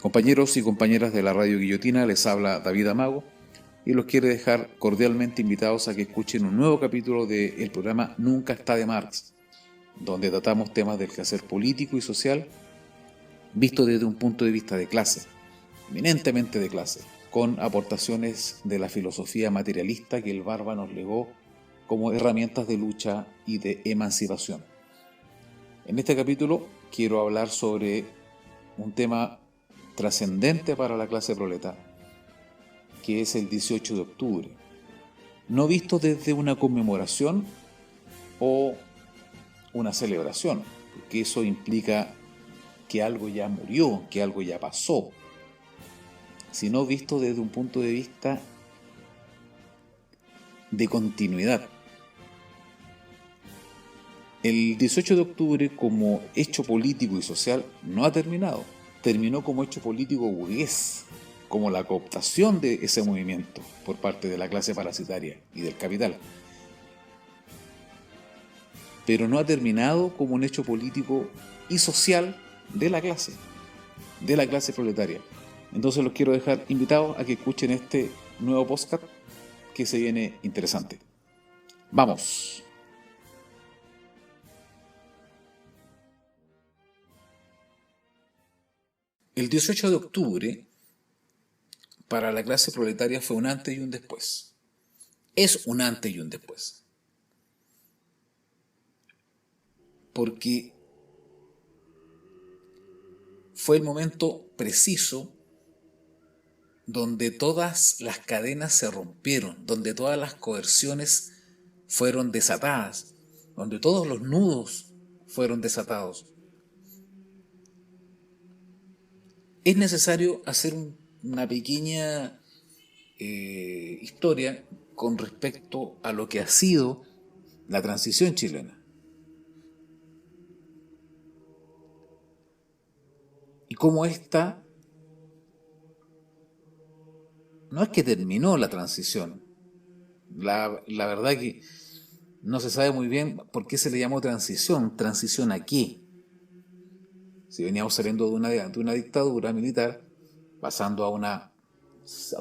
Compañeros y compañeras de la Radio Guillotina, les habla David Amago y los quiere dejar cordialmente invitados a que escuchen un nuevo capítulo del programa Nunca está de Marx, donde tratamos temas del quehacer político y social visto desde un punto de vista de clase, eminentemente de clase, con aportaciones de la filosofía materialista que el Barba nos legó como herramientas de lucha y de emancipación. En este capítulo quiero hablar sobre un tema trascendente para la clase proleta, que es el 18 de octubre, no visto desde una conmemoración o una celebración, porque eso implica que algo ya murió, que algo ya pasó, sino visto desde un punto de vista de continuidad. El 18 de octubre como hecho político y social no ha terminado. Terminó como hecho político burgués, como la cooptación de ese movimiento por parte de la clase parasitaria y del capital. Pero no ha terminado como un hecho político y social de la clase proletaria. Entonces los quiero dejar invitados a que escuchen este nuevo podcast que se viene interesante. ¡Vamos! El 18 de octubre para la clase proletaria fue un antes y un después. Es un antes y un después. Porque fue el momento preciso donde todas las cadenas se rompieron, donde todas las coerciones fueron desatadas, donde todos los nudos fueron desatados. Es necesario hacer una pequeña historia con respecto a lo que ha sido la transición chilena. Y cómo esta no es que terminó la transición. La verdad que no se sabe muy bien por qué se le llamó transición. ¿Transición a qué? Si veníamos saliendo de una dictadura militar, pasando a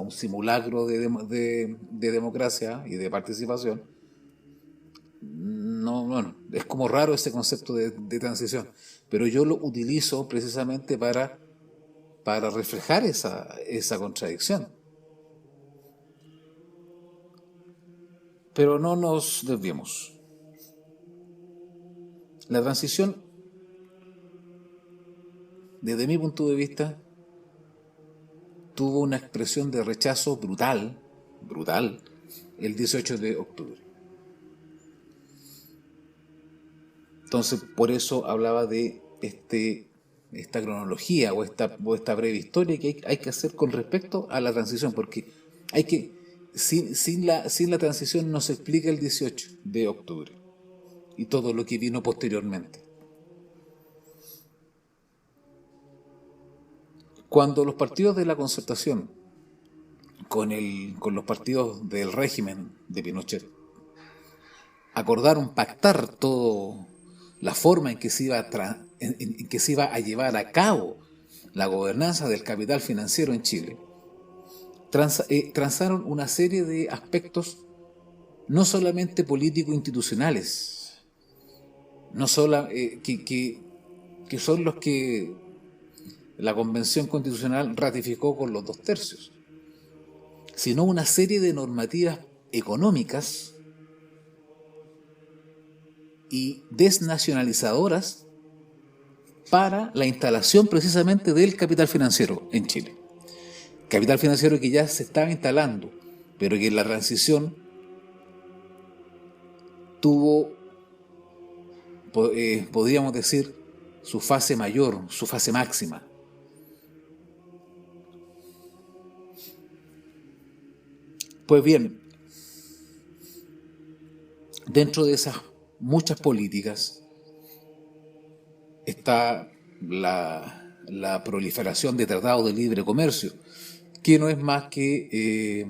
un simulacro de democracia y de participación, no, bueno, es como raro ese concepto de transición, pero yo lo utilizo precisamente para reflejar esa contradicción. Pero no nos desviemos. La transición, desde mi punto de vista, tuvo una expresión de rechazo brutal, el 18 de octubre. Entonces, por eso hablaba de esta cronología o esta breve historia que hay que hacer con respecto a la transición, porque sin la transición no se explica el 18 de octubre y todo lo que vino posteriormente. Cuando los partidos de la Concertación, con los partidos del régimen de Pinochet, acordaron pactar todo la forma en que se iba a llevar a cabo la gobernanza del capital financiero en Chile, transaron una serie de aspectos no solamente político-institucionales, que son los que la Convención Constitucional ratificó con los 2/3, sino una serie de normativas económicas y desnacionalizadoras para la instalación precisamente del capital financiero en Chile. Capital financiero que ya se estaba instalando, pero que en la transición tuvo, podríamos decir, su fase mayor, su fase máxima. Pues bien, dentro de esas muchas políticas está la proliferación de tratados de libre comercio, que no es más que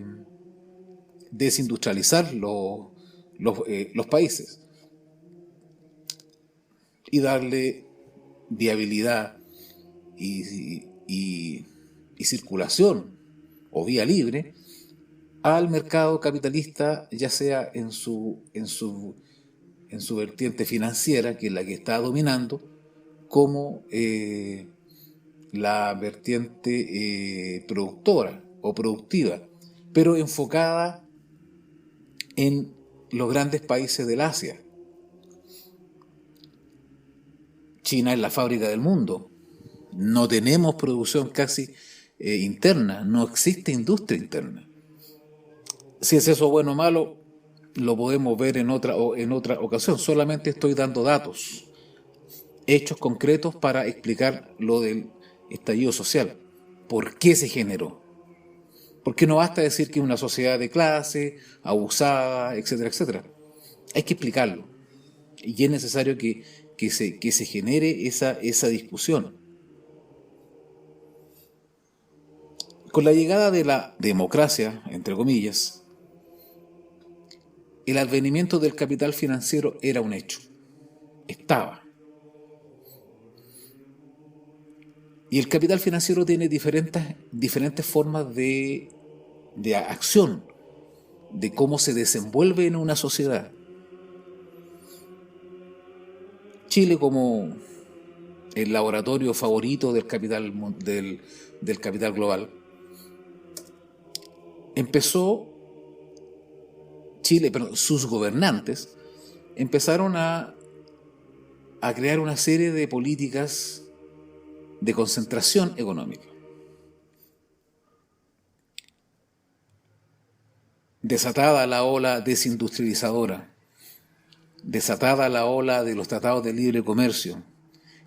desindustrializar los países y darle viabilidad y y circulación o vía libre al mercado capitalista, ya sea en su vertiente financiera, que es la que está dominando, como la vertiente productora o productiva, pero enfocada en los grandes países del Asia. China es la fábrica del mundo. No tenemos producción casi interna, no existe industria interna. Si es eso bueno o malo, lo podemos ver en otra ocasión. Solamente estoy dando datos, hechos concretos para explicar lo del estallido social. ¿Por qué se generó? Porque no basta decir que es una sociedad de clase, abusada, etcétera, etcétera. Hay que explicarlo. Y es necesario que se genere esa discusión. Con la llegada de la democracia, entre comillas, el advenimiento del capital financiero era un hecho. Estaba. Y el capital financiero tiene diferentes formas de acción, de cómo se desenvuelve en una sociedad. Chile, como el laboratorio favorito del capital global, sus gobernantes empezaron a crear una serie de políticas de concentración económica. Desatada la ola desindustrializadora, desatada la ola de los tratados de libre comercio,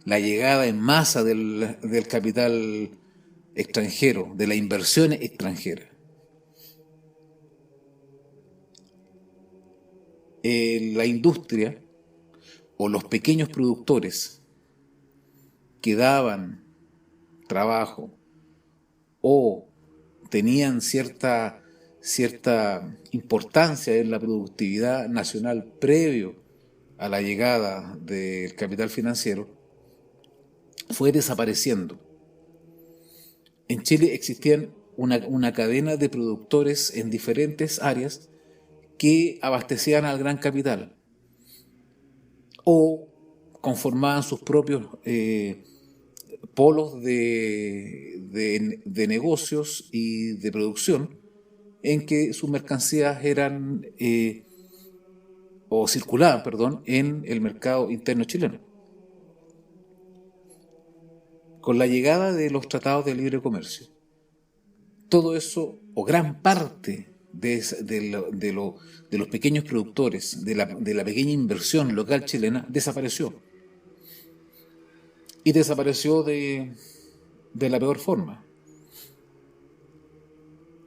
la llegada en masa del capital extranjero, de la inversión extranjera, la industria o los pequeños productores que daban trabajo o tenían cierta importancia en la productividad nacional previo a la llegada del capital financiero, fue desapareciendo. En Chile existían una cadena de productores en diferentes áreas que abastecían al gran capital o conformaban sus propios polos de negocios y de producción, en que sus mercancías eran circulaban en el mercado interno chileno. Con la llegada de los tratados de libre comercio, todo eso, o gran parte de los pequeños productores, de la pequeña inversión local chilena, desapareció. Y desapareció de la peor forma.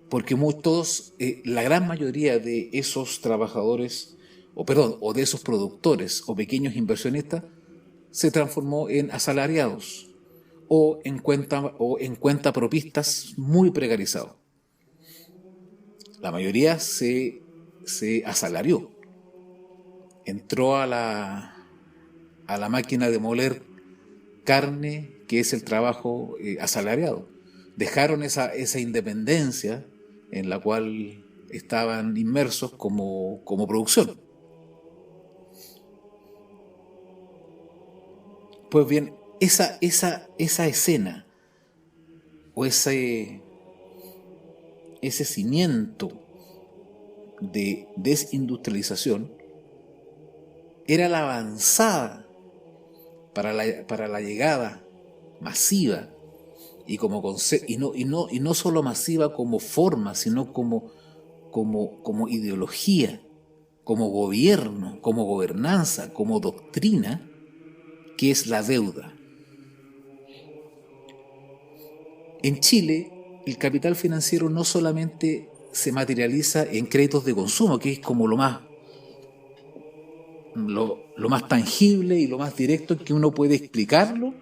Porque la gran mayoría de esos trabajadores, o de esos productores o pequeños inversionistas, se transformó en asalariados o en cuentapropistas muy precarizados. La mayoría se asalarió, entró a la máquina de moler carne, que es el trabajo asalariado. Dejaron esa independencia en la cual estaban inmersos como producción. Pues bien, esa escena o ese cimiento de desindustrialización era la avanzada para la llegada masiva y no solo masiva como forma, sino como ideología, como gobierno, como gobernanza, como doctrina, que es la deuda. En Chile, el capital financiero no solamente se materializa en créditos de consumo, que es como lo más tangible y lo más directo en que uno puede explicarlo.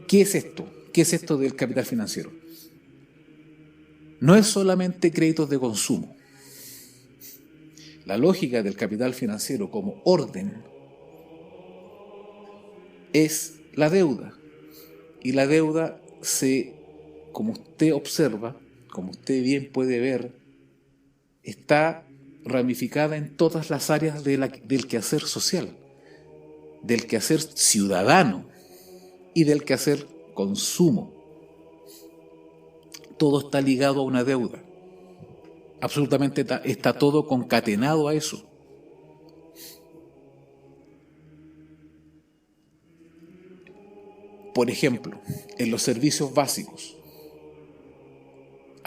¿Qué es esto? ¿Qué es esto del capital financiero? No es solamente créditos de consumo. La lógica del capital financiero como orden es la deuda. Y la deuda se como usted observa, como usted bien puede ver, está ramificada en todas las áreas del quehacer social, del quehacer ciudadano y del quehacer consumo. Todo está ligado a una deuda. Absolutamente está todo concatenado a eso. Por ejemplo, en los servicios básicos,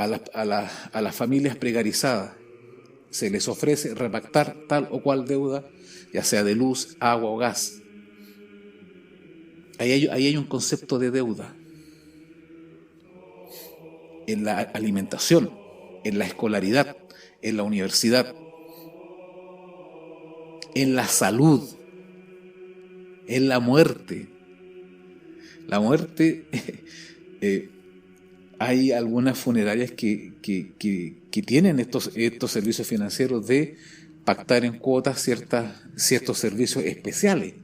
a las familias precarizadas se les ofrece repactar tal o cual deuda, ya sea de luz, agua o gas. Ahí hay un concepto de deuda. En la alimentación, en la escolaridad, en la universidad, en la salud, en la muerte. La muerte, hay algunas funerarias que tienen estos servicios financieros de pactar en cuotas ciertos servicios especiales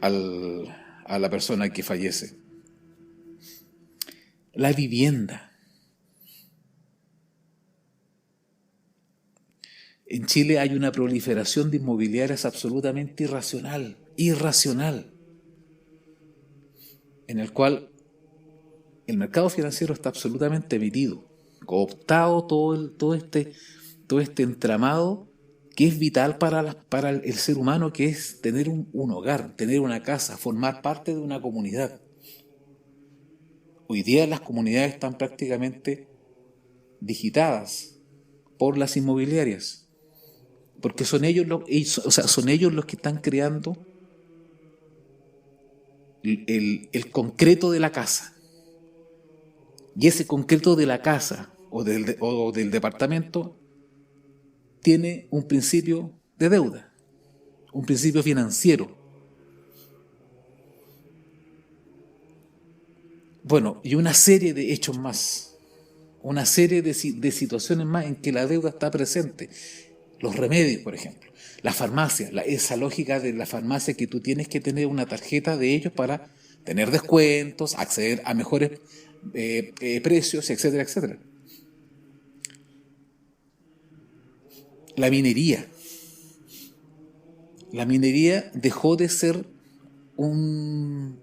a la persona que fallece. La vivienda. En Chile hay una proliferación de inmobiliarias absolutamente irracional, en el cual el mercado financiero está absolutamente metido, cooptado todo este entramado que es vital para el ser humano, que es tener un hogar, tener una casa, formar parte de una comunidad. Hoy día las comunidades están prácticamente digitadas por las inmobiliarias, porque son ellos los que están creando el concreto de la casa. Y ese concreto de la casa o del departamento tiene un principio de deuda, un principio financiero. Bueno, y una serie de hechos más, una serie de situaciones más en que la deuda está presente. Los remedios, por ejemplo, la farmacia, esa lógica de la farmacia, que tú tienes que tener una tarjeta de ellos para tener descuentos, acceder a mejores precios, etcétera, etcétera. La minería dejó de ser un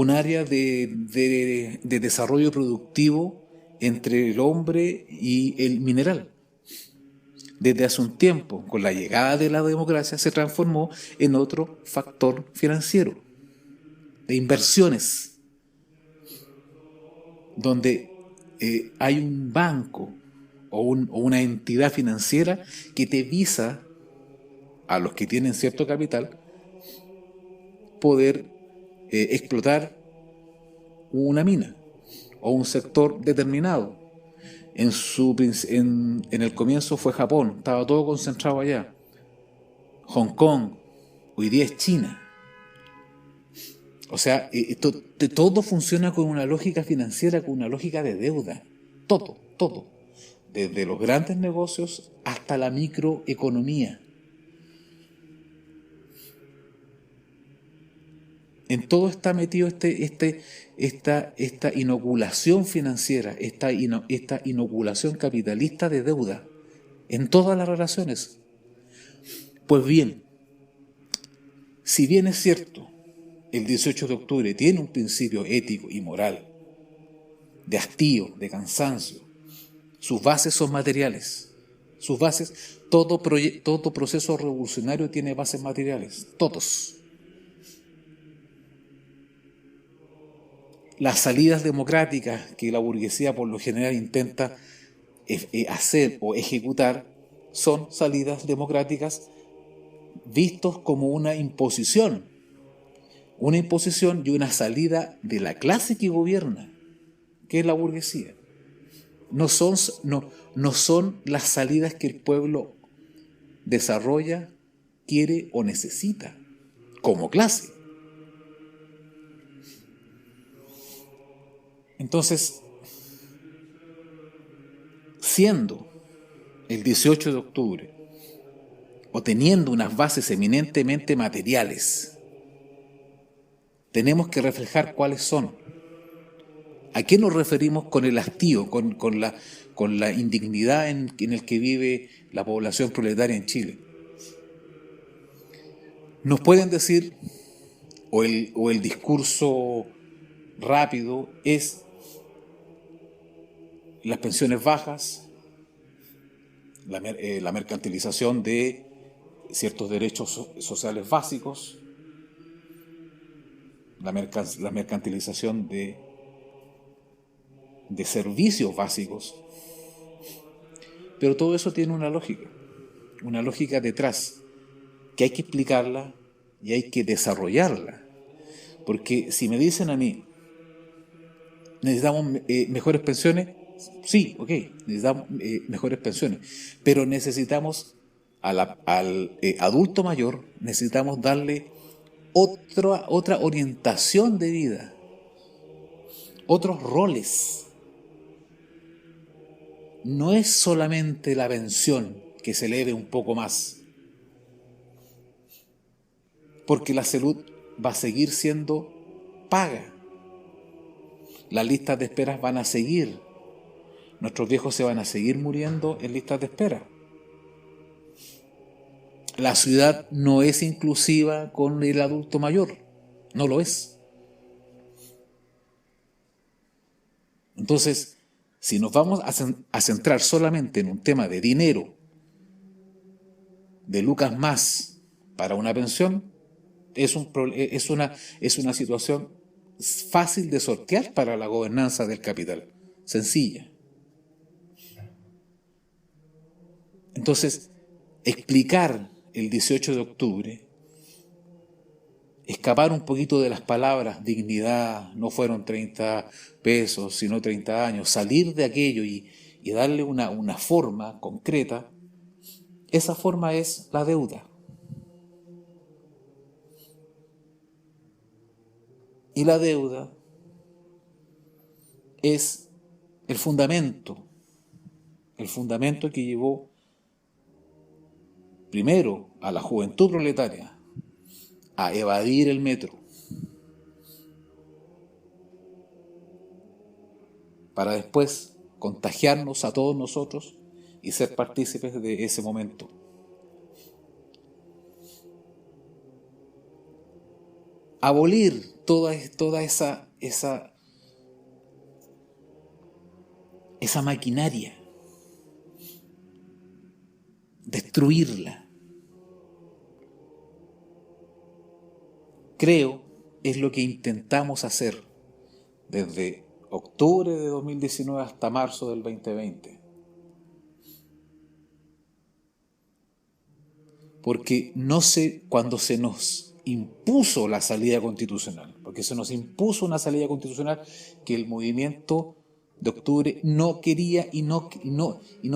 área de desarrollo productivo entre el hombre y el mineral. Desde hace un tiempo, con la llegada de la democracia, se transformó en otro factor financiero, de inversiones, donde hay un banco o una entidad financiera que te visa, a los que tienen cierto capital, poder explotar una mina o un sector determinado. En el comienzo fue Japón, estaba todo concentrado allá. Hong Kong, hoy día es China. O sea, todo funciona con una lógica financiera, con una lógica de deuda. Todo. Desde los grandes negocios hasta la microeconomía. En todo está metido esta inoculación financiera, esta inoculación capitalista de deuda, en todas las relaciones. Pues bien, si bien es cierto, el 18 de octubre tiene un principio ético y moral, de hastío, de cansancio, sus bases son materiales. Sus bases, todo proceso revolucionario tiene bases materiales, todos. Las salidas democráticas que la burguesía por lo general intenta hacer o ejecutar son salidas democráticas vistos como una imposición y una salida de la clase que gobierna, que es la burguesía. No son las salidas que el pueblo desarrolla, quiere o necesita como clase. Entonces, siendo el 18 de octubre o teniendo unas bases eminentemente materiales, tenemos que reflejar cuáles son. ¿A qué nos referimos con el hastío, con la indignidad en el que vive la población proletaria en Chile? Nos pueden decir, o el discurso rápido es las pensiones bajas, la mercantilización de ciertos derechos sociales básicos, la mercantilización de servicios básicos, pero todo eso tiene una lógica detrás, que hay que explicarla y hay que desarrollarla. Porque si me dicen a mí, ¿necesitamos mejores pensiones? Sí, ok, necesitamos mejores pensiones, pero necesitamos al adulto mayor, necesitamos darle otra orientación de vida, otros roles. No es solamente la pensión que se eleve un poco más, porque la salud va a seguir siendo paga. Las listas de esperas van a seguir. Nuestros viejos se van a seguir muriendo en listas de espera. La ciudad no es inclusiva con el adulto mayor. No lo es. Entonces, si nos vamos a centrar solamente en un tema de dinero, de lucas más para una pensión, es una situación fácil de sortear para la gobernanza del capital. Sencilla. Entonces, explicar el 18 de octubre, escapar un poquito de las palabras dignidad, no fueron 30 pesos, sino 30 años, salir de aquello y darle una forma concreta, esa forma es la deuda. Y la deuda es el fundamento que llevó primero a la juventud proletaria a evadir el metro, para después contagiarnos a todos nosotros y ser partícipes de ese momento. Abolir toda esa maquinaria, destruirla. Creo es lo que intentamos hacer desde octubre de 2019 hasta marzo del 2020. Porque cuando se nos impuso la salida constitucional, porque se nos impuso una salida constitucional que el movimiento de octubre no quería y no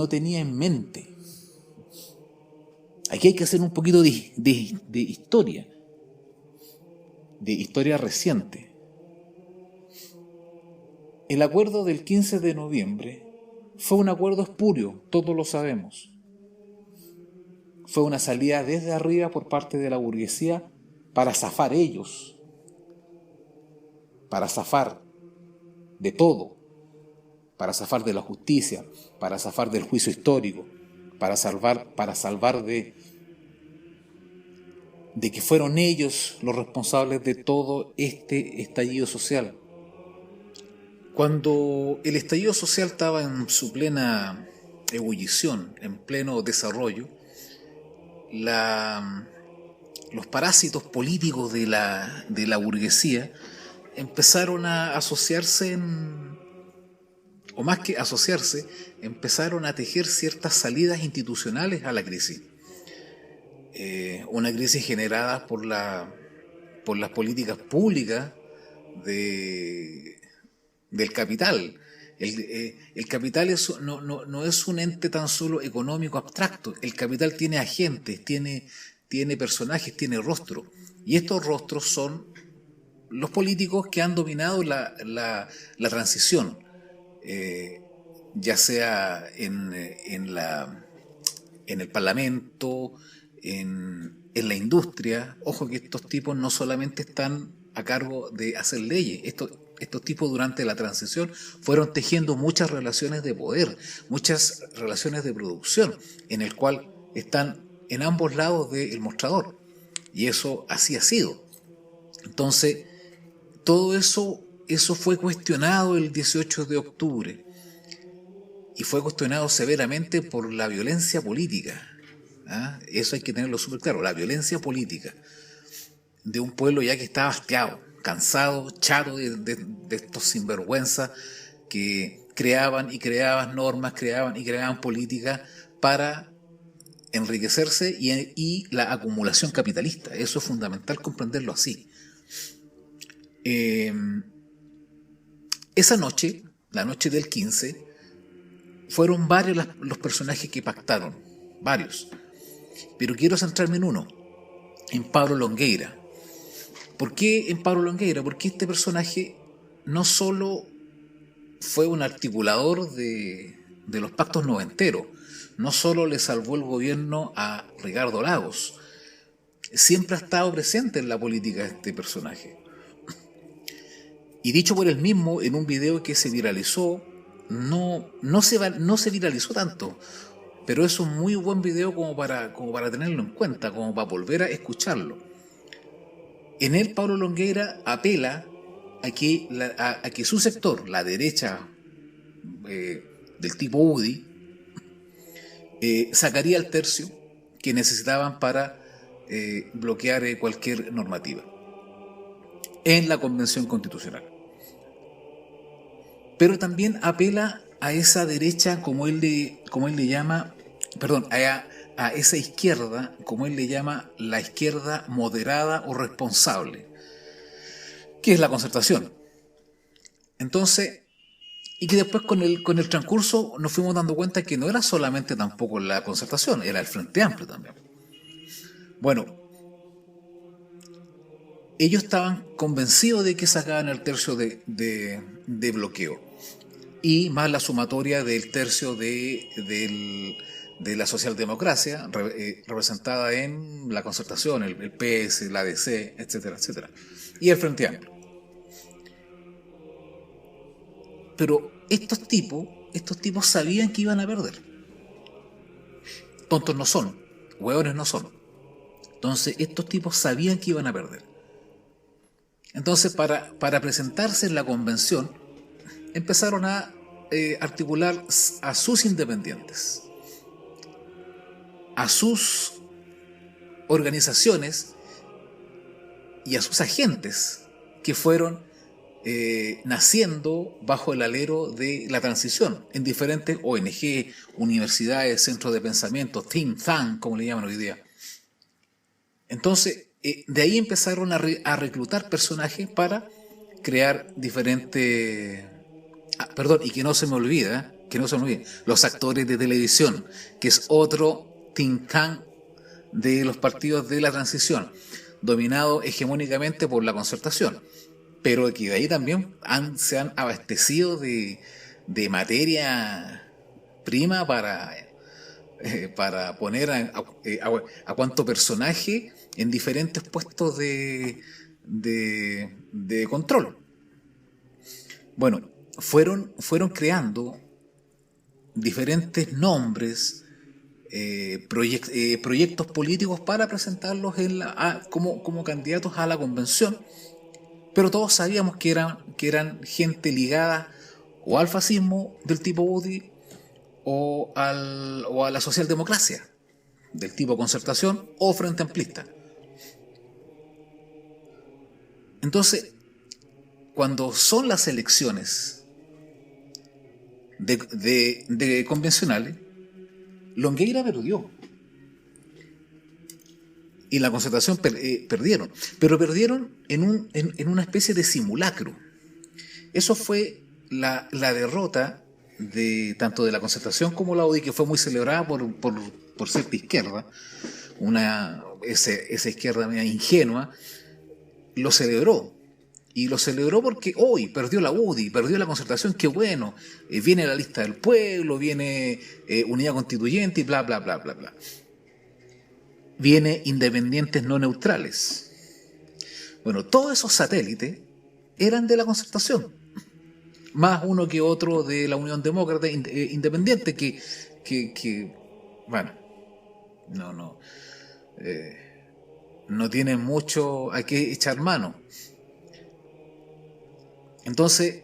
tenía en mente. Aquí hay que hacer un poquito de historia reciente. El acuerdo del 15 de noviembre fue un acuerdo espurio, todos lo sabemos. Fue una salida desde arriba por parte de la burguesía para zafar ellos, para zafar de todo, para zafar de la justicia, para zafar del juicio histórico, para salvar de que fueron ellos los responsables de todo este estallido social. Cuando el estallido social estaba en su plena ebullición, en pleno desarrollo, los parásitos políticos de la burguesía empezaron a asociarse o más que asociarse, empezaron a tejer ciertas salidas institucionales a la crisis. Una crisis generada por las políticas públicas del capital. El capital no es un ente tan solo económico abstracto. El capital tiene agentes, tiene personajes, tiene rostros. Y estos rostros son los políticos que han dominado la transición, ya sea en el Parlamento, en la industria. Ojo que estos tipos no solamente están a cargo de hacer leyes, estos tipos durante la transición fueron tejiendo muchas relaciones de poder, muchas relaciones de producción, en el cual están en ambos lados del mostrador. Y eso así ha sido. Entonces, todo eso fue cuestionado el 18 de octubre. Y fue cuestionado severamente por la violencia política. ¿Ah? Eso hay que tenerlo súper claro, la violencia política de un pueblo ya que estaba hastiado, cansado, chato de estos sinvergüenzas que creaban y creaban normas, creaban y creaban políticas para enriquecerse y la acumulación capitalista. Eso es fundamental comprenderlo así. Esa noche, la noche del 15, fueron varios los personajes que pactaron, varios. Pero quiero centrarme en uno, en Pablo Longueira. ¿Por qué en Pablo Longueira? Porque este personaje no solo fue un articulador de los pactos noventeros, no solo le salvó el gobierno a Ricardo Lagos, siempre ha estado presente en la política este personaje. Y dicho por él mismo, en un video que se viralizó, no se viralizó tanto, pero es un muy buen video como para tenerlo en cuenta, como para volver a escucharlo. En él Pablo Longueira apela a que su sector, la derecha del tipo UDI, sacaría el tercio que necesitaban para bloquear cualquier normativa en la Convención Constitucional. Pero también apela a esa derecha, como él le llama, a esa izquierda, como él le llama, la izquierda moderada o responsable, que es la Concertación. Entonces, y que después con el transcurso nos fuimos dando cuenta que no era solamente tampoco la Concertación, era el Frente Amplio también. Bueno, ellos estaban convencidos de que sacaban el tercio de bloqueo, y más la sumatoria del tercio de la socialdemocracia representada en la Concertación, el PS, la ADC, etcétera, etcétera, y el Frente Amplio. Pero estos tipos sabían que iban a perder. Tontos no son, hueones no son. Entonces estos tipos sabían que iban a perder. Entonces para presentarse en la convención empezaron a articular a sus independientes, a sus organizaciones y a sus agentes que fueron naciendo bajo el alero de la transición en diferentes ONG, universidades, centros de pensamiento, think tank, como le llaman hoy día. Entonces, de ahí empezaron a reclutar personajes para crear diferentes... y que no se me olvida, los actores de televisión, que es otro think tank de los partidos de la transición, dominado hegemónicamente por la Concertación, pero que de ahí también se han abastecido de materia prima para poner a cuánto personaje en diferentes puestos de control. Bueno, fueron creando diferentes nombres, proyectos políticos para presentarlos como candidatos a la convención, pero todos sabíamos que eran gente ligada o al fascismo del tipo UDI o a la socialdemocracia del tipo Concertación o Frente Amplista. Entonces, cuando son las elecciones de convencionales, Longueira perdió y la Concertación perdieron, pero perdieron en una especie de simulacro. Eso fue la derrota tanto de la Concertación como la UDI, que fue muy celebrada por ser de izquierda, esa izquierda media ingenua, lo celebró. Y lo celebró porque hoy perdió la UDI, perdió la Concertación, qué bueno, viene la lista del pueblo, viene unidad constituyente y bla, bla, bla, bla, bla. Viene independientes no neutrales. Bueno, todos esos satélites eran de la Concertación, más uno que otro de la Unión Demócrata Independiente, que bueno, no tienen mucho a qué echar mano. Entonces,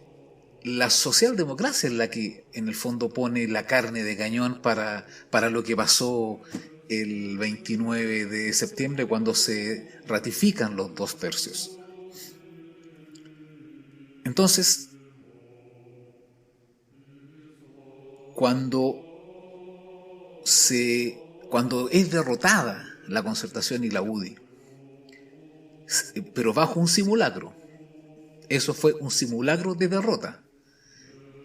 la socialdemocracia es la que en el fondo pone la carne de cañón para lo que pasó el 29 de septiembre, cuando se ratifican los 2/3. Entonces, cuando es derrotada la Concertación y la UDI, pero bajo un simulacro, eso fue un simulacro de derrota,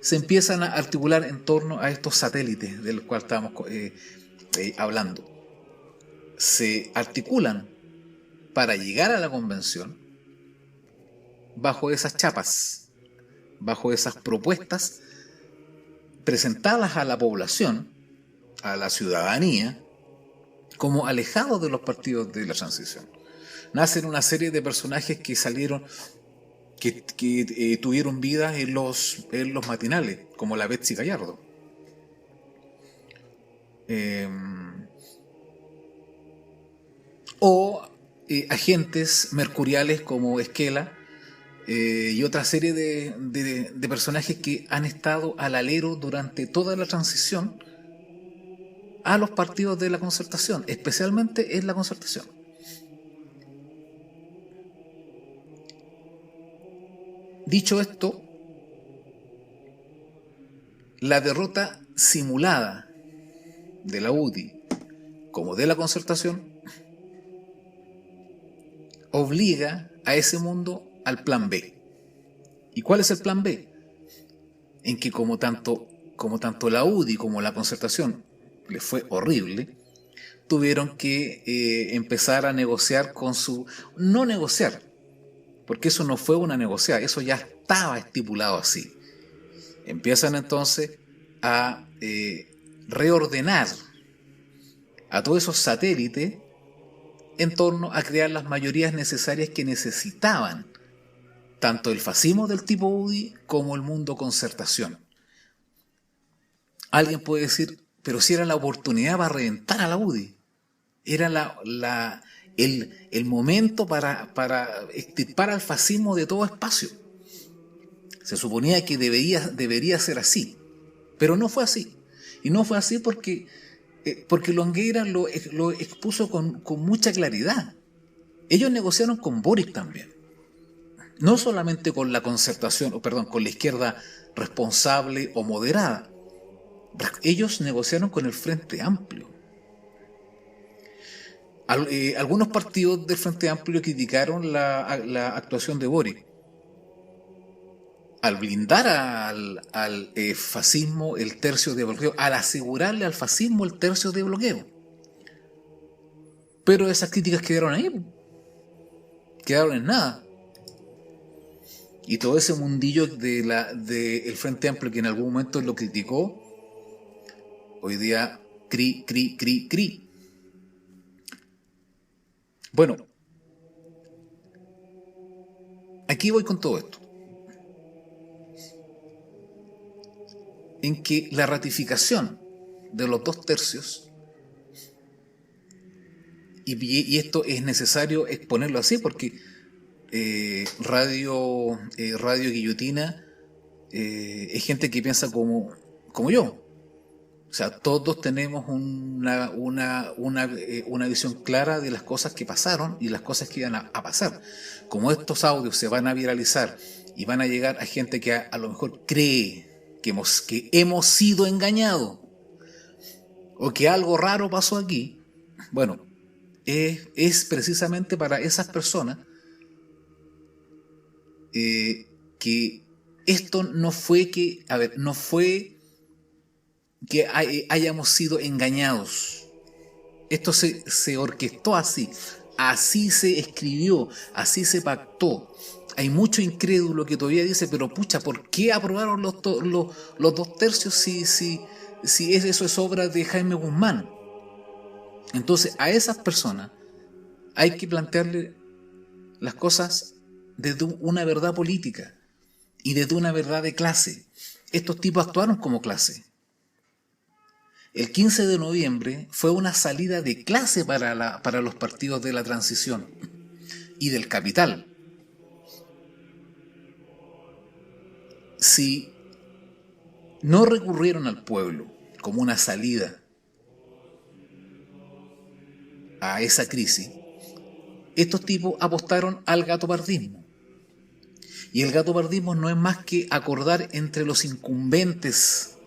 se empiezan a articular en torno a estos satélites del cual estábamos hablando. Se articulan para llegar a la convención bajo esas chapas, bajo esas propuestas presentadas a la población, a la ciudadanía, como alejados de los partidos de la transición. Nacen una serie de personajes que salieron, que tuvieron vida en los matinales, como la Betsy Gallardo. O agentes mercuriales como Esquela, y otra serie de personajes que han estado al alero durante toda la transición a los partidos de la Concertación, especialmente en la Concertación. Dicho esto, la derrota simulada de la UDI como de la Concertación obliga a ese mundo al plan B. ¿Y cuál es el plan B? En que como tanto la UDI como la Concertación les fue horrible, tuvieron que empezar a negociar no negociar, porque eso no fue una negociada, eso ya estaba estipulado así. Empiezan entonces a reordenar a todos esos satélites en torno a crear las mayorías necesarias que necesitaban tanto el fascismo del tipo UDI como el mundo Concertación. Alguien puede decir, pero si era la oportunidad para reventar a la UDI, era el momento para extirpar al fascismo de todo espacio. Se suponía que debería ser así, pero no fue así. Y no fue así porque Longueira lo expuso con mucha claridad. Ellos negociaron con Boric también. No solamente con la Concertación, con la izquierda responsable o moderada. Ellos negociaron con el Frente Amplio. Algunos partidos del Frente Amplio criticaron la actuación de Boric al blindar al fascismo el tercio de bloqueo, al asegurarle al fascismo el tercio de bloqueo. Pero esas críticas quedaron ahí, quedaron en nada. Y todo ese mundillo del Frente Amplio, que en algún momento lo criticó, hoy día cri. Bueno, aquí voy con todo esto. En que la ratificación de los 2/3, y esto es necesario exponerlo así, porque Radio Guillotina es gente que piensa como yo. O sea, todos tenemos una visión clara de las cosas que pasaron y las cosas que iban a pasar. Como estos audios se van a viralizar y van a llegar a gente que a lo mejor cree que hemos sido engañados o que algo raro pasó aquí, bueno, es precisamente para esas personas que esto no fue que hayamos sido engañados. Esto se orquestó así se escribió, así se pactó. Hay mucho incrédulo que todavía dice, pero pucha, ¿por qué aprobaron los 2/3 si eso es obra de Jaime Guzmán? Entonces, a esas personas hay que plantearle las cosas desde una verdad política y desde una verdad de clase. Estos tipos actuaron como clase. El 15 de noviembre fue una salida de clase para los partidos de la transición y del capital. Si no recurrieron al pueblo como una salida a esa crisis, estos tipos apostaron al gatopardismo. Y el gatopardismo no es más que acordar entre los incumbentes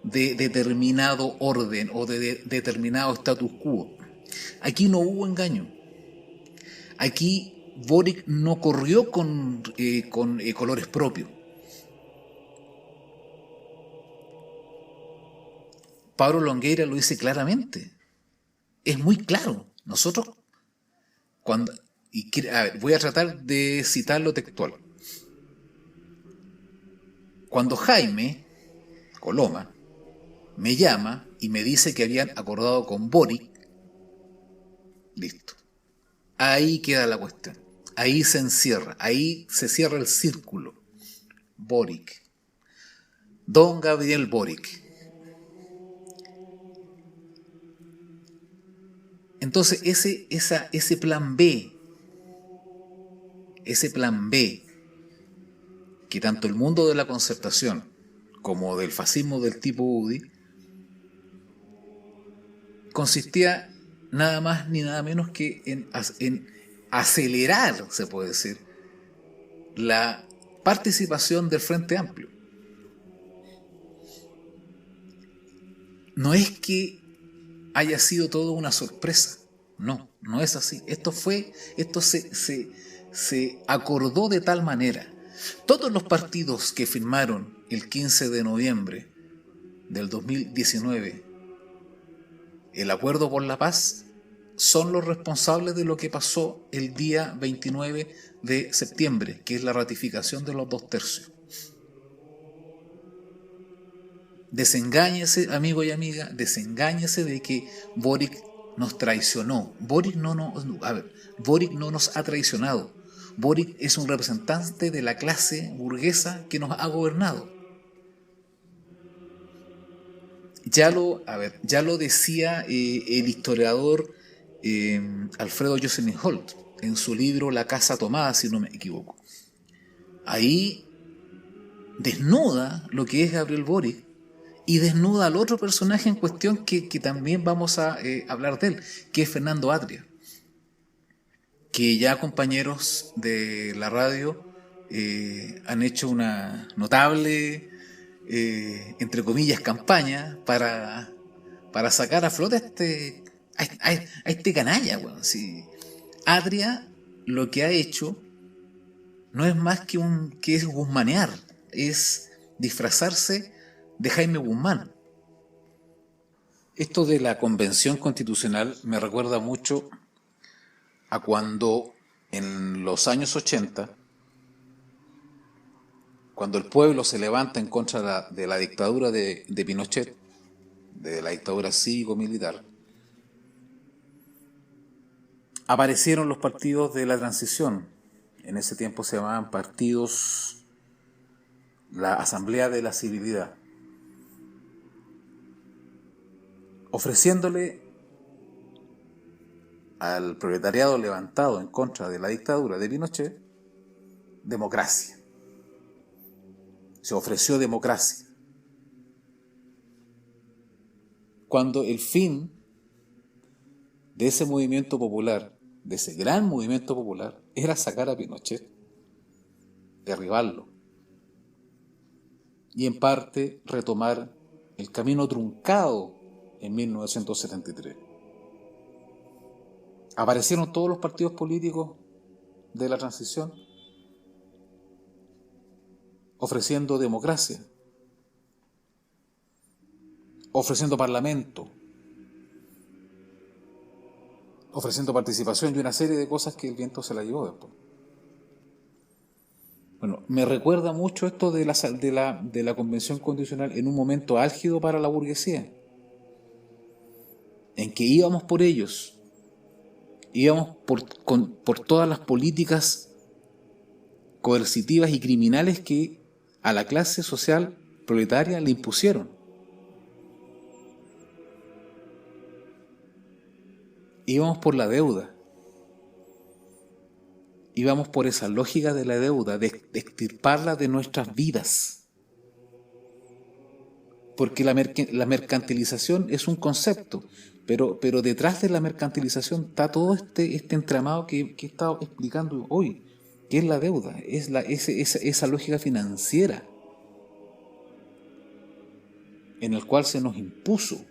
de determinado orden o de determinado status quo. Aquí no hubo engaño. Aquí Boric no corrió con colores propios. Pablo Longueira lo dice claramente. Es muy claro. Nosotros, voy a tratar de citarlo textual. Cuando Jaime Coloma me llama y me dice que habían acordado con Boric, listo. Ahí queda la cuestión. Ahí se encierra. Ahí se cierra el círculo. Boric. Don Gabriel Boric. Entonces ese plan B, que tanto el mundo de la concertación como del fascismo del tipo UDI, consistía nada más ni nada menos que en acelerar, se puede decir, la participación del Frente Amplio. No es que haya sido todo una sorpresa, no es así. Esto se acordó de tal manera. Todos los partidos que firmaron el 15 de noviembre del 2019 el acuerdo por la paz son los responsables de lo que pasó el día 29 de septiembre, que es la ratificación de los 2/3. Desengáñese, amigo y amiga, desengáñese de que Boric nos traicionó. Boric no nos ha traicionado. Boric es un representante de la clase burguesa que nos ha gobernado. Ya lo decía el historiador Alfredo Jocelyn Holt en su libro La Casa Tomada, si no me equivoco. Ahí desnuda lo que es Gabriel Boric y desnuda al otro personaje en cuestión que también vamos a hablar de él, que es Fernando Atria, que ya compañeros de la radio han hecho una notable, entre comillas, campaña para sacar a flote a este canalla. Bueno, si Atria lo que ha hecho no es más que es guzmanear, es disfrazarse de Jaime Guzmán. Esto de la Convención Constitucional me recuerda mucho a cuando en los años 80, cuando el pueblo se levanta en contra de la dictadura de Pinochet, de la dictadura cívico-militar, aparecieron los partidos de la transición. En ese tiempo se llamaban partidos, la Asamblea de la Civilidad, ofreciéndole al proletariado levantado en contra de la dictadura de Pinochet democracia. Se ofreció democracia. Cuando el fin de ese movimiento popular, de ese gran movimiento popular, era sacar a Pinochet, derribarlo, y en parte retomar el camino truncado en 1973. Aparecieron todos los partidos políticos de la transición ofreciendo democracia, ofreciendo parlamento, ofreciendo participación y una serie de cosas que el viento se la llevó después. Bueno, me recuerda mucho esto de la Convención Constitucional en un momento álgido para la burguesía, en que íbamos por ellos, íbamos por todas las políticas coercitivas y criminales que a la clase social proletaria le impusieron. Íbamos por la deuda. Íbamos por esa lógica de la deuda, de extirparla de nuestras vidas. Porque la mercantilización es un concepto, pero detrás de la mercantilización está todo este entramado que he estado explicando hoy, que es la deuda, es esa lógica financiera en el cual se nos impuso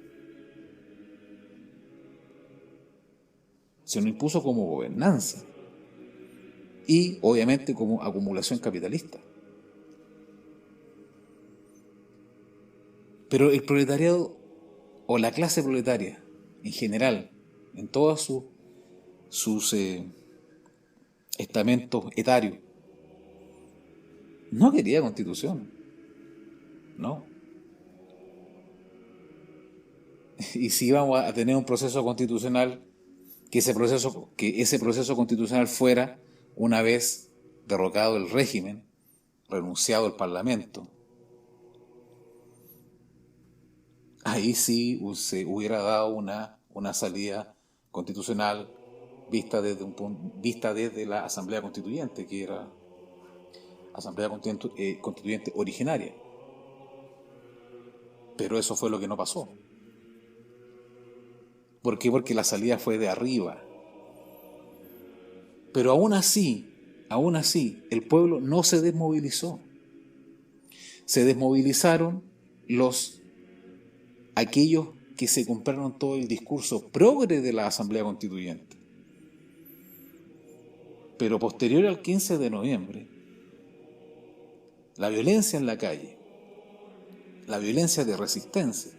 como gobernanza y obviamente como acumulación capitalista. Pero el proletariado o la clase proletaria en general, en todos sus estamentos etarios, no quería constitución, no. Y si íbamos a tener un proceso constitucional, que ese proceso constitucional fuera, una vez derrocado el régimen, renunciado el Parlamento, ahí sí se hubiera dado una salida constitucional vista desde la Asamblea Constituyente, que era Asamblea Constituyente originaria. Pero eso fue lo que no pasó. ¿Por qué? Porque la salida fue de arriba. Pero aún así, el pueblo no se desmovilizó. Se desmovilizaron aquellos que se compraron todo el discurso progre de la Asamblea Constituyente. Pero posterior al 15 de noviembre, la violencia en la calle, la violencia de resistencia,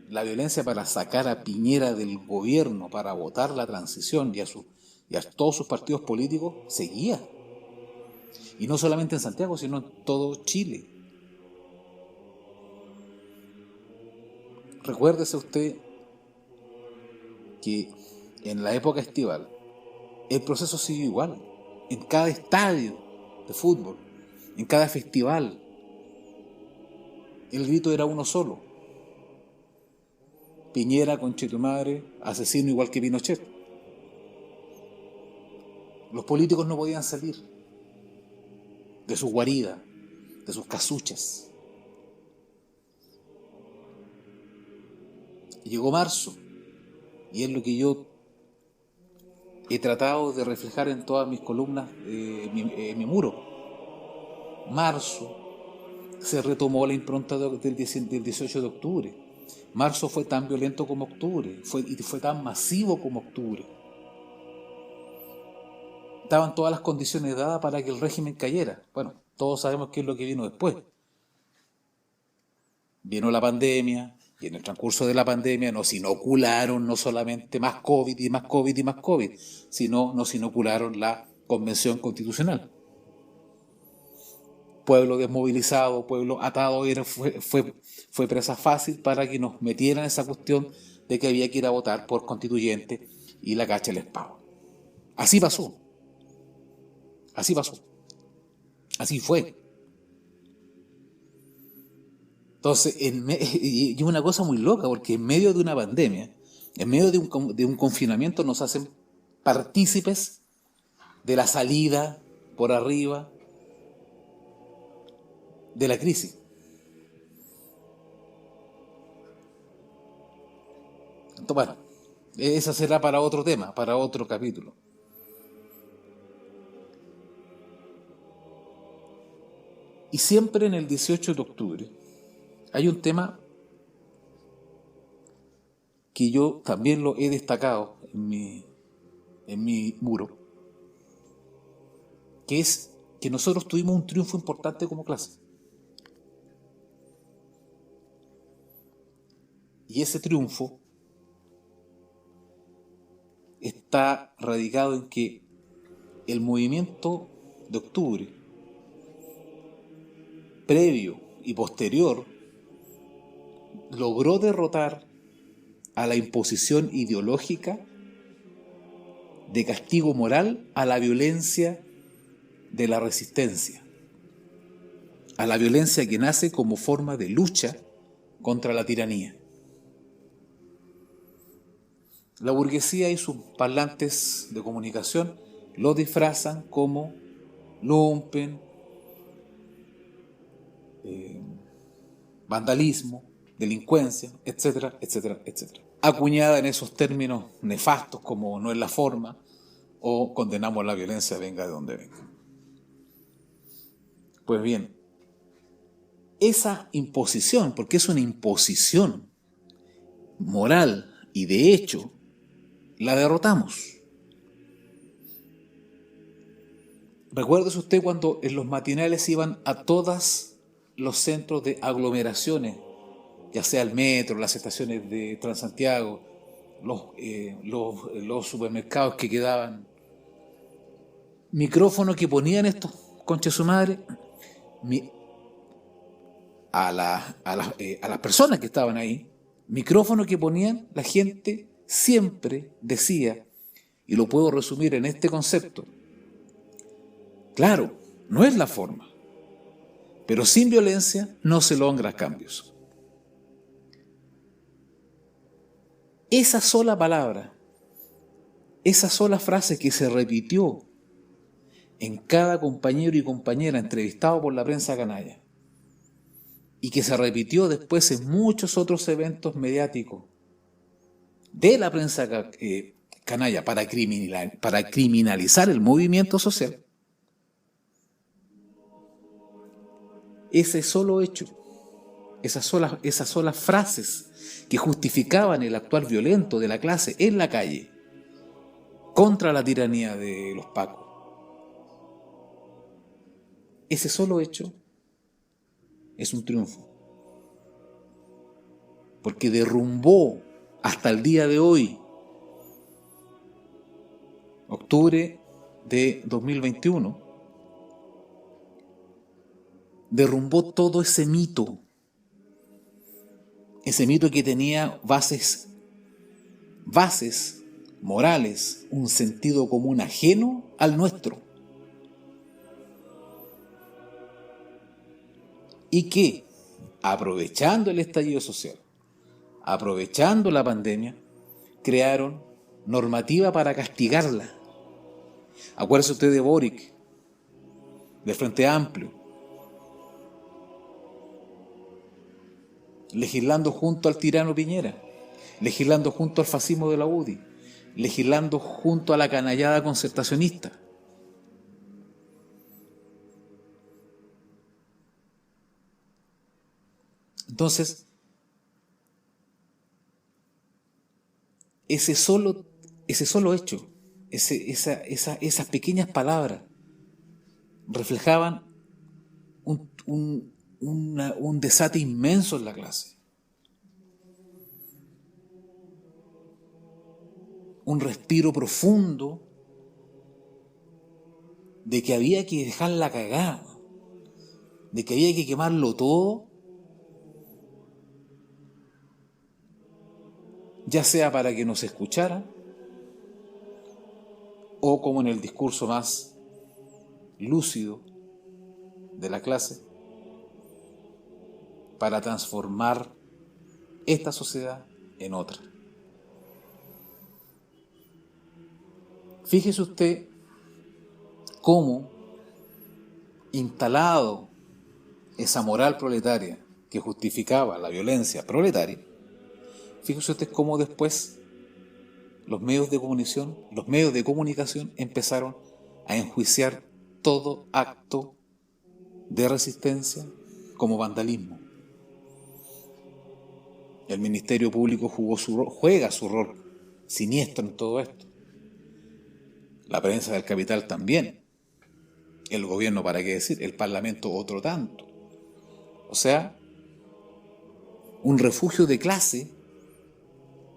la violencia para sacar a Piñera del gobierno, para votar la transición y a todos sus partidos políticos, seguía. Y no solamente en Santiago, sino en todo Chile. Recuérdese usted que en la época estival el proceso siguió igual. En cada estadio de fútbol, en cada festival, el grito era uno solo: Piñera, conchetumadre, asesino igual que Pinochet. Los políticos no podían salir de sus guaridas, de sus casuchas. Y llegó marzo, y es lo que yo he tratado de reflejar en todas mis columnas, en mi muro. Marzo se retomó la impronta del 18 de octubre. Marzo fue tan violento como octubre, fue tan masivo como octubre. Estaban todas las condiciones dadas para que el régimen cayera. Bueno, todos sabemos qué es lo que vino después. Vino la pandemia, y en el transcurso de la pandemia nos inocularon no solamente más COVID y más COVID y más COVID, sino nos inocularon la Convención Constitucional. Pueblo desmovilizado, pueblo atado, fue presa fácil para que nos metieran esa cuestión de que había que ir a votar por constituyente y la cacha les pago. Así pasó. Así fue. Entonces, y es una cosa muy loca, porque en medio de una pandemia, en medio de un confinamiento, nos hacen partícipes de la salida por arriba de la crisis. Entonces, bueno, esa será para otro tema, para otro capítulo. Y siempre en el 18 de octubre hay un tema que yo también lo he destacado en mi muro, que es que nosotros tuvimos un triunfo importante como clase. Y ese triunfo está radicado en que el movimiento de octubre, previo y posterior, logró derrotar a la imposición ideológica de castigo moral a la violencia de la resistencia, a la violencia que nace como forma de lucha contra la tiranía. La burguesía y sus parlantes de comunicación lo disfrazan como lumpen, vandalismo, delincuencia, etcétera, etcétera, etcétera. Acuñada en esos términos nefastos como no es la forma o condenamos la violencia venga de donde venga. Pues bien, esa imposición, porque es una imposición moral y de hecho, la derrotamos. Recuérdese usted cuando en los matinales iban a todos los centros de aglomeraciones, ya sea el metro, las estaciones de Transantiago, los supermercados que quedaban, micrófonos que ponían estos conches su madre a las personas que estaban ahí, micrófonos que ponían, la gente siempre decía, y lo puedo resumir en este concepto: claro, no es la forma, pero sin violencia no se logran cambios. Esa sola palabra, esa sola frase que se repitió en cada compañero y compañera entrevistado por la prensa canalla y que se repitió después en muchos otros eventos mediáticos de la prensa canalla para criminalizar el movimiento social, ese solo hecho, esas solas frases que justificaban el actuar violento de la clase en la calle contra la tiranía de los pacos, ese solo hecho es un triunfo, porque derrumbó hasta el día de hoy, octubre de 2021, derrumbó todo ese mito que tenía bases morales, un sentido común ajeno al nuestro, y que, aprovechando el estallido social, aprovechando la pandemia, crearon normativa para castigarla. Acuérdese usted de Boric, del Frente Amplio, legislando junto al tirano Piñera, legislando junto al fascismo de la UDI, legislando junto a la canallada concertacionista. Entonces, ese solo hecho, esas pequeñas palabras reflejaban un desate inmenso en la clase, un respiro profundo de que había que dejarla cagada, de que había que quemarlo todo, ya sea para que nos escucharan o, como en el discurso más lúcido de la clase, para transformar esta sociedad en otra. Fíjese usted cómo, instalado esa moral proletaria que justificaba la violencia proletaria, fíjese usted cómo después los medios de comunicación empezaron a enjuiciar todo acto de resistencia como vandalismo. El Ministerio Público juega su rol siniestro en todo esto. La prensa del capital también. El gobierno, ¿para qué decir? El Parlamento, otro tanto. O sea, un refugio de clase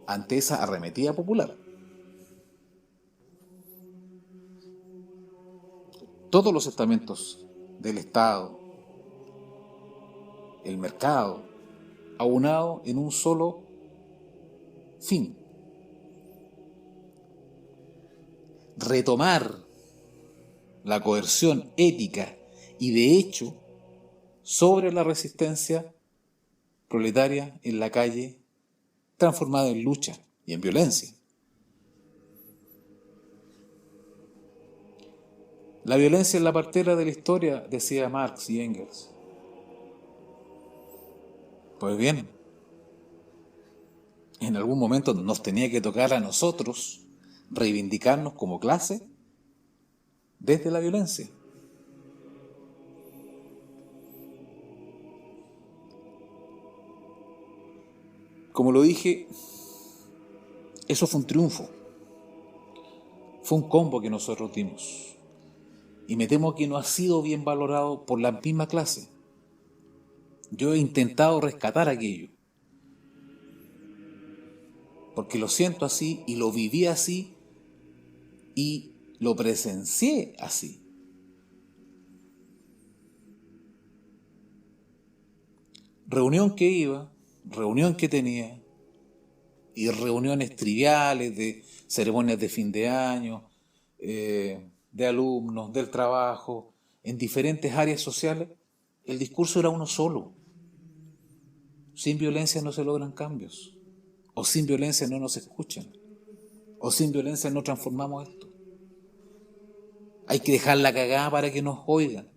ante esa arremetida popular. Todos los estamentos del Estado, el mercado, aunado en un solo fin: retomar la coerción ética y de hecho sobre la resistencia proletaria en la calle, transformada en lucha y en violencia. La violencia es la partera de la historia, decía Marx y Engels. Pues bien, en algún momento nos tenía que tocar a nosotros reivindicarnos como clase desde la violencia. Como lo dije, eso fue un triunfo. Fue un combo que nosotros dimos. Y me temo que no ha sido bien valorado por la misma clase. Yo he intentado rescatar aquello. Porque lo siento así y lo viví así y lo presencié así. Reunión que iba, reunión que tenía, y reuniones triviales de ceremonias de fin de año, de alumnos, del trabajo, en diferentes áreas sociales, el discurso era uno solo. Sin violencia no se logran cambios, o sin violencia no nos escuchan, o sin violencia no transformamos esto. Hay que dejar la cagada para que nos oigan.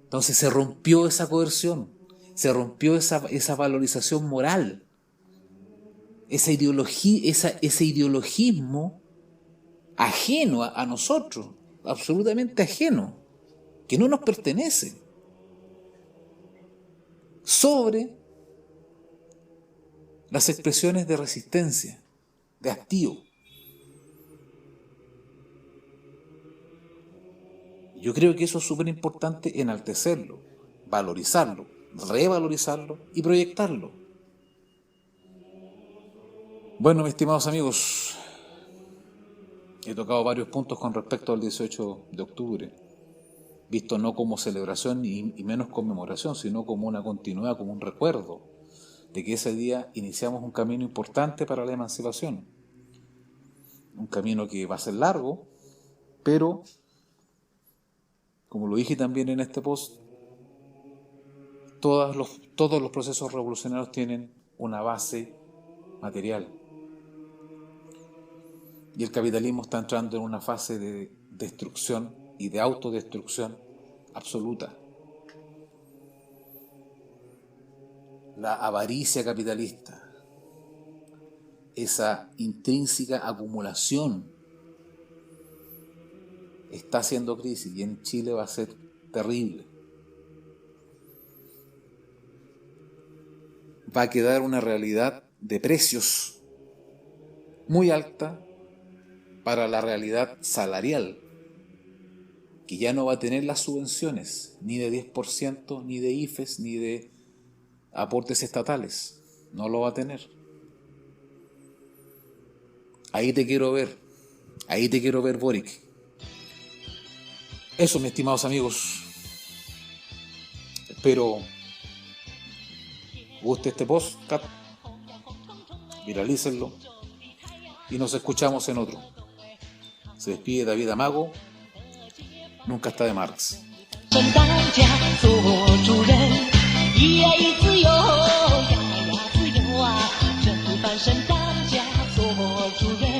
Entonces se rompió esa coerción, se rompió esa valorización moral, esa ideología, ese ideologismo ajeno a nosotros, absolutamente ajeno, que no nos pertenece, sobre las expresiones de resistencia, de hastío. Yo creo que eso es súper importante, enaltecerlo, valorizarlo, revalorizarlo y proyectarlo. Bueno, mis estimados amigos, he tocado varios puntos con respecto al 18 de octubre, visto no como celebración y menos conmemoración, sino como una continuidad, como un recuerdo de que ese día iniciamos un camino importante para la emancipación. Un camino que va a ser largo, pero, como lo dije también en este post, todos los procesos revolucionarios tienen una base material. Y el capitalismo está entrando en una fase de destrucción y de autodestrucción absoluta. La avaricia capitalista, esa intrínseca acumulación, está haciendo crisis y en Chile va a ser terrible. Va a quedar una realidad de precios muy alta para la realidad salarial, que ya no va a tener las subvenciones, ni de 10%, ni de IFES, ni de aportes estatales. No lo va a tener. Ahí te quiero ver, Boric. Eso, mis estimados amigos. Espero guste este podcast, viralícenlo y nos escuchamos en otro. Se despide David Amago, Nunca está de Marx. 圣诞家做主人，咿呀咿自由，呀呀自由啊！这不凡圣诞家做主人。